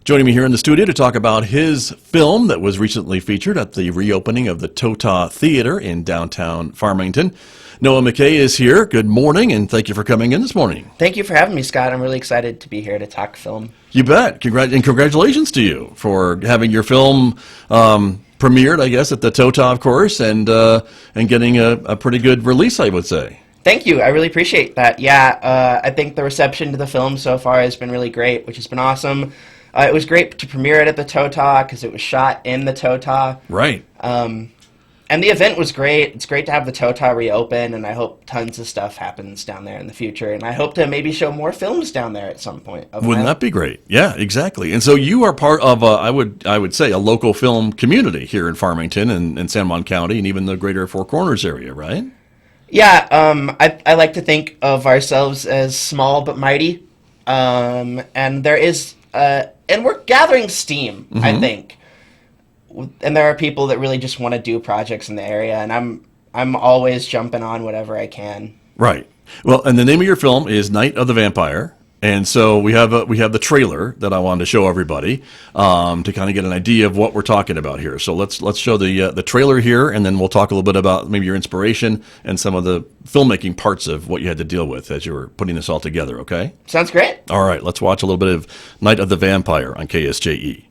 Joining me here in the studio to talk about his film that was recently featured at the reopening of the Tota Theater in downtown Farmington. Noah McCay is here. Good morning, and thank you for coming in this morning. Thank you for having me, Scott. I'm really excited to be here to talk film. You bet. And congratulations to you for having your film premiered, I guess, at the Tota, of course, and getting a pretty good release, I would say. Thank you. I really appreciate that. Yeah, I think the reception to the film so far has been really great, which has been awesome. It was great to premiere it at the Tota because it was shot in the Tota. Right. And the event was great. It's great to have the Tota reopen, and I hope tons of stuff happens down there in the future. And I hope to maybe show more films down there at some point. Wouldn't that be great? Yeah, exactly. And so you are part of, I would say, a local film community here in Farmington and San Juan County and even the greater Four Corners area, right? Yeah, I like to think of ourselves as small but mighty. And there is... and we're gathering steam, I think. And there are people that really just want to do projects in the area, and I'm always jumping on whatever I can. Right. Well, and the name of your film is Night of the Vampire, and so we have the trailer that I wanted to show everybody to kind of get an idea of what we're talking about here. So let's show the trailer here, and then we'll talk a little bit about maybe your inspiration and some of the filmmaking parts of what you had to deal with as you were putting this all together. Okay. Sounds great. All right. Let's watch a little bit of Night of the Vampire on KSJE.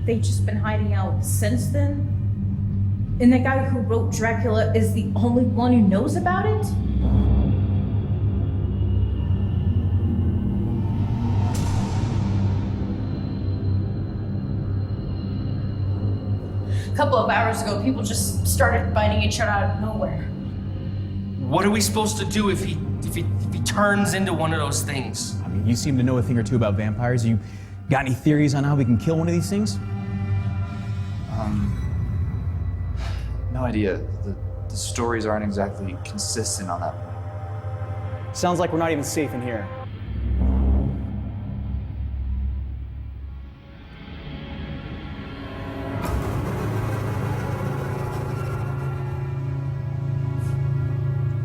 They've just been hiding out since then? And the guy who wrote Dracula is the only one who knows about it? A couple of hours ago, people just started fighting each other out of nowhere. What are we supposed to do if he turns into one of those things? I mean, you seem to know a thing or two about vampires. You got any theories on how we can kill one of these things? No idea. The stories aren't exactly consistent on that point. Sounds like we're not even safe in here.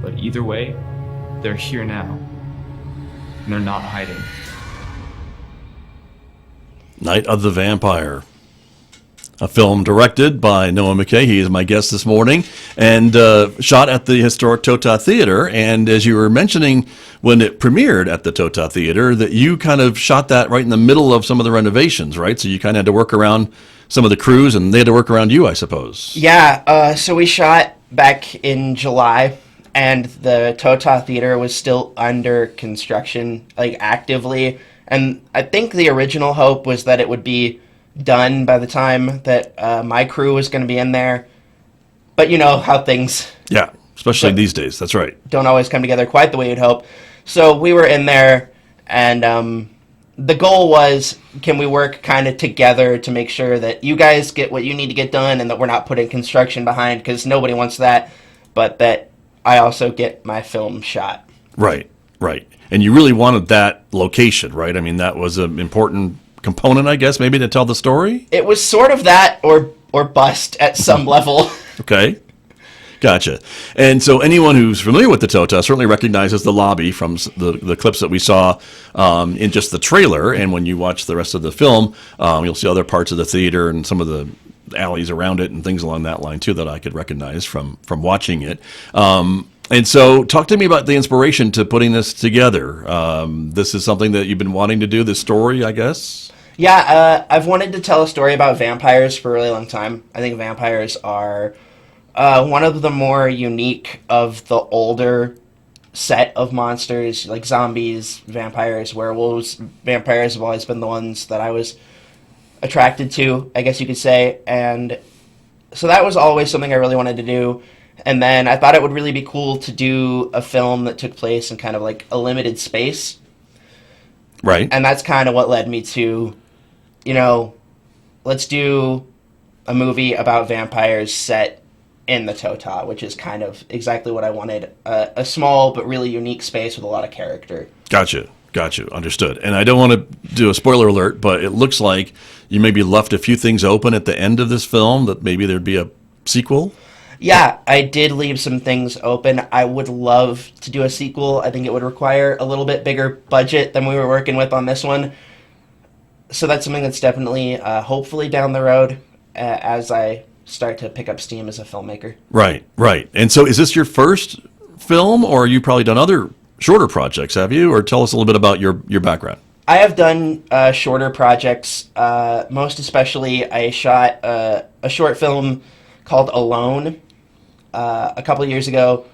But either way, they're here now. And they're not hiding. Night of the Vampire. A film directed by Noah McCay. He is my guest this morning, and shot at the historic Tota Theater. And as you were mentioning when it premiered at the Tota Theater, that you kind of shot that right in the middle of some of the renovations, right? So you kind of had to work around some of the crews, and they had to work around you, I suppose. Yeah, so we shot back in July, and the Tota Theater was still under construction, like actively. And I think the original hope was that it would be done by the time that my crew was going to be in there. But you know how things... Yeah, especially these days. That's right. ...don't always come together quite the way you'd hope. So we were in there, and the goal was, can we work kind of together to make sure that you guys get what you need to get done and that we're not putting construction behind, because nobody wants that, but that I also get my film shot. Right, right. And you really wanted that location, right? I mean, that was an important component, I guess, maybe to tell the story? It was sort of that or bust at some level. Okay. Gotcha. And so anyone who's familiar with the Tota certainly recognizes the lobby from the clips that we saw in just the trailer. And when you watch the rest of the film, you'll see other parts of the theater and some of the alleys around it and things along that line, too, that I could recognize from watching it. And so talk to me about the inspiration to putting this together. This is something that you've been wanting to do, this story, I guess? Yeah, I've wanted to tell a story about vampires for a really long time. I think vampires are one of the more unique of the older set of monsters, like zombies, vampires, werewolves. Vampires have always been the ones that I was attracted to, I guess you could say. And so that was always something I really wanted to do. And then I thought it would really be cool to do a film that took place in kind of like a limited space. Right. And that's kind of what led me to, let's do a movie about vampires set in the Tota, which is kind of exactly what I wanted. A small but really unique space with a lot of character. Gotcha. Got you. Understood. And I don't want to do a spoiler alert, but it looks like you maybe left a few things open at the end of this film that maybe there'd be a sequel. Yeah, I did leave some things open. I would love to do a sequel. I think it would require a little bit bigger budget than we were working with on this one. So that's something that's definitely, hopefully down the road as I start to pick up steam as a filmmaker. Right, right. And so is this your first film, or you probably done other shorter projects, have you? Or tell us a little bit about your background. I have done shorter projects. Most especially, I shot a short film called Alone a couple of years ago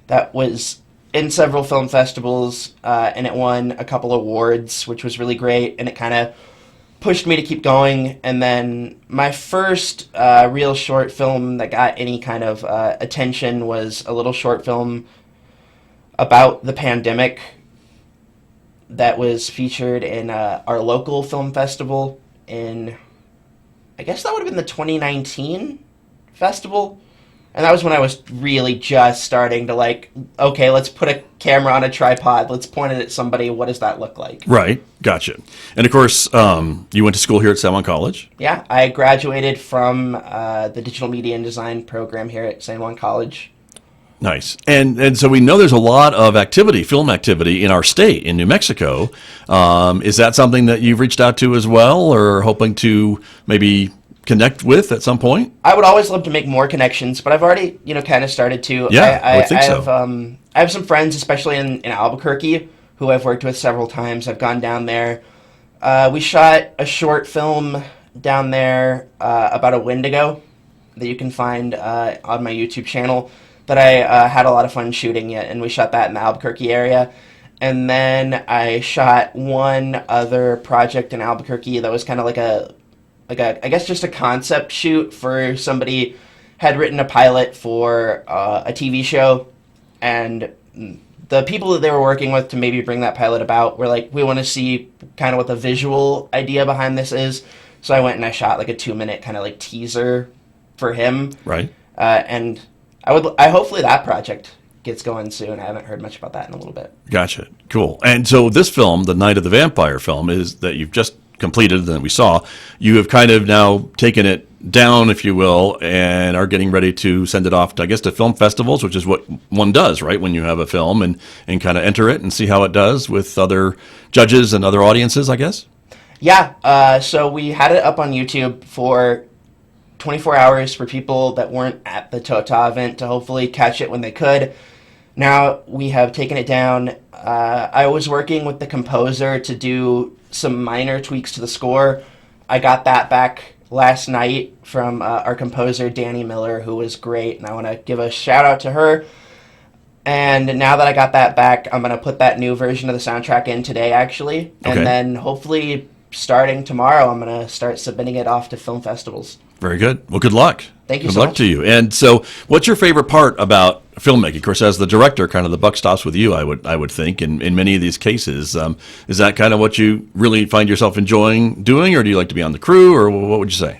that was in several film festivals, and it won a couple awards, which was really great, and it kind of pushed me to keep going. And then my first real short film that got any kind of attention was a little short film about the pandemic that was featured in our local film festival in, I guess that would have been the 2019 festival. And that was when I was really just starting to like, okay, let's put a camera on a tripod. Let's point it at somebody. What does that look like? Right. Gotcha. And of course, you went to school here at San Juan College. Yeah, I graduated from the digital media and design program here at San Juan College. Nice. And so we know there's a lot of activity, film activity in our state, in New Mexico. Is that something that you've reached out to as well, or hoping to maybe connect with at some point? I would always love to make more connections, but I've already, kind of started to. Yeah, I would think so. I have some friends, especially in Albuquerque, who I've worked with several times. I've gone down there. We shot a short film down there about a Wendigo that you can find on my YouTube channel that I had a lot of fun shooting it, and we shot that in the Albuquerque area. And then I shot one other project in Albuquerque that was kind of like a I guess just a concept shoot for somebody had written a pilot for a TV show, and the people that they were working with to maybe bring that pilot about were like, we want to see kind of what the visual idea behind this is. So I went and I shot like a 2-minute kind of like teaser for him. Right. And I hopefully that project gets going soon. I haven't heard much about that in a little bit. Gotcha. Cool. And so this film, the Night of the Vampire film, is that you've just completed that we saw. You have kind of now taken it down, if you will, and are getting ready to send it off to, I guess, to film festivals, which is what one does, right, when you have a film, and kind of enter it and see how it does with other judges and other audiences, I guess? Yeah. So we had it up on YouTube for 24 hours for people that weren't at the TOTA event to hopefully catch it when they could. Now we have taken it down. I was working with the composer to do some minor tweaks to the score. I got that back last night from our composer, Danny Miller, who was great, and I want to give a shout out to her. And now that I got that back, I'm going to put that new version of the soundtrack in today, actually. Okay. And then hopefully starting tomorrow, I'm going to start submitting it off to film festivals. Very good. Well, good luck. Thank you good so luck much. to you. And so what's your favorite part about filmmaking? Of course, as the director, kind of the buck stops with you, I would think, in many of these cases. Is that kind of what you really find yourself enjoying doing, or do you like to be on the crew, or what would you say?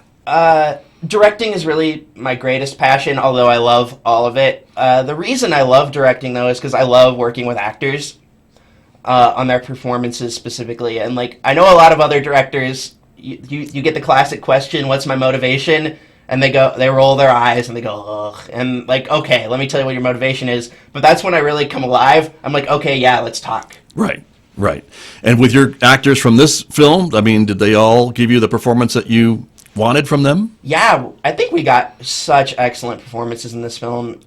Directing is really my greatest passion, although I love all of it. The reason I love directing, though, is because I love working with actors on their performances specifically. And, like, I know a lot of other directors, you get the classic question, what's my motivation? And they roll their eyes and they go, ugh. And, like, okay, let me tell you what your motivation is. But that's when I really come alive. I'm like, okay, yeah, let's talk. Right, right. And with your actors from this film, I mean, did they all give you the performance that you wanted from them? Yeah, I think we got such excellent performances in this film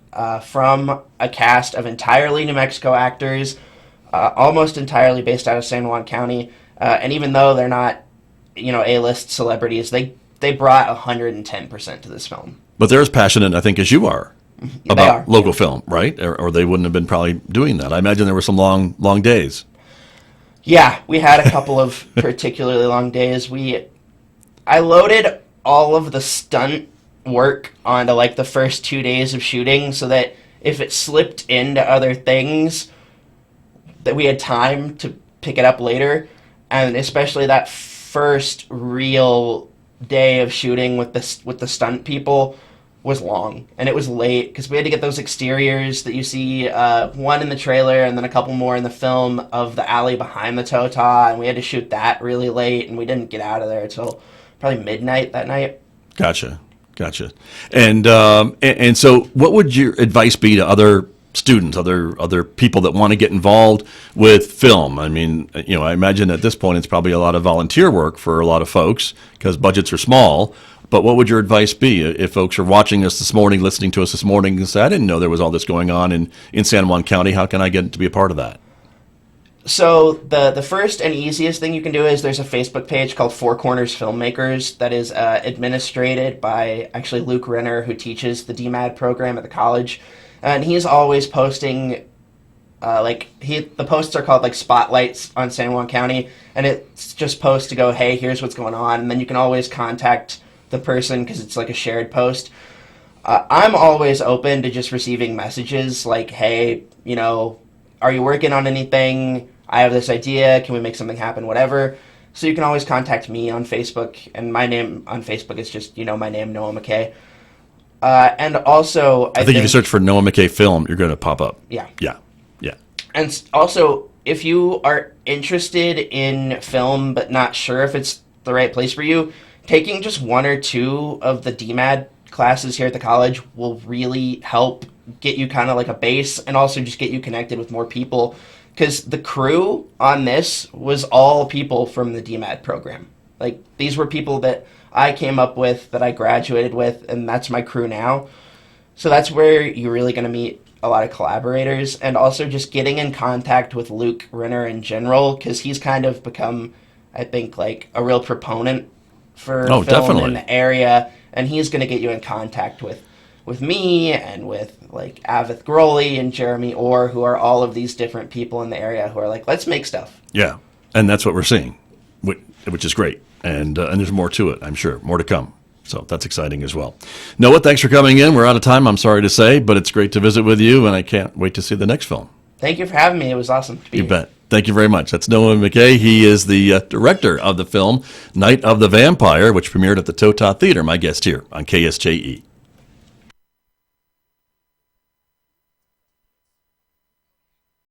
from a cast of entirely New Mexico actors, almost entirely based out of San Juan County. And even though they're not, A-list celebrities, they brought 110% to this film. But they're as passionate, I think, as you are about are. local film, right? Or they wouldn't have been probably doing that. I imagine there were some long days. Yeah, we had a couple of particularly long days. I loaded all of the stunt work onto like the first 2 days of shooting so that if it slipped into other things, that we had time to pick it up later. And especially that first real day of shooting with the stunt people was long, and it was late because we had to get those exteriors that you see, one in the trailer and then a couple more in the film of the alley behind the Tota, and we had to shoot that really late, and we didn't get out of there until probably midnight that night. Gotcha. And so, what would your advice be to other students, other people that want to get involved with film? I mean, I imagine at this point it's probably a lot of volunteer work for a lot of folks because budgets are small. But what would your advice be if folks are watching us this morning, listening to us this morning, and say, I didn't know there was all this going on in San Juan County. How can I get to be a part of that? So the first and easiest thing you can do is there's a Facebook page called Four Corners Filmmakers that is administrated by actually Luke Renner, who teaches the DMAD program at the college. And he's always posting, the posts are called like spotlights on San Juan County, and it's just posts to go, hey, here's what's going on, and then you can always contact the person because it's like a shared post. I'm always open to just receiving messages like, hey, are you working on anything? I have this idea. Can we make something happen? Whatever. So you can always contact me on Facebook, and my name on Facebook is just, my name, Noah McCay. And also, I think if you search for Noah McCay film, you're going to pop up. Yeah. And also, if you are interested in film but not sure if it's the right place for you, taking just one or two of the DMAD classes here at the college will really help get you kind of like a base and also just get you connected with more people. Because the crew on this was all people from the DMAD program. Like, these were people that I came up with, that I graduated with, and that's my crew now. So that's where you're really going to meet a lot of collaborators, and also just getting in contact with Luke Renner in general, because he's kind of become, I think, like a real proponent for film definitely in the area, and he's going to get you in contact with me and with like Avith Groley and Jeremy Orr, who are all of these different people in the area who are like, let's make stuff. Yeah, and that's what we're seeing, which is great, and there's more to it, I'm sure, more to come. So that's exciting as well. Noah, thanks for coming in. We're out of time, I'm sorry to say, but it's great to visit with you, and I can't wait to see the next film. Thank you for having me. It was awesome to be here. You bet. Thank you very much. That's Noah McCay. He is the director of the film Night of the Vampire, which premiered at the Tota Theater, my guest here on KSJE.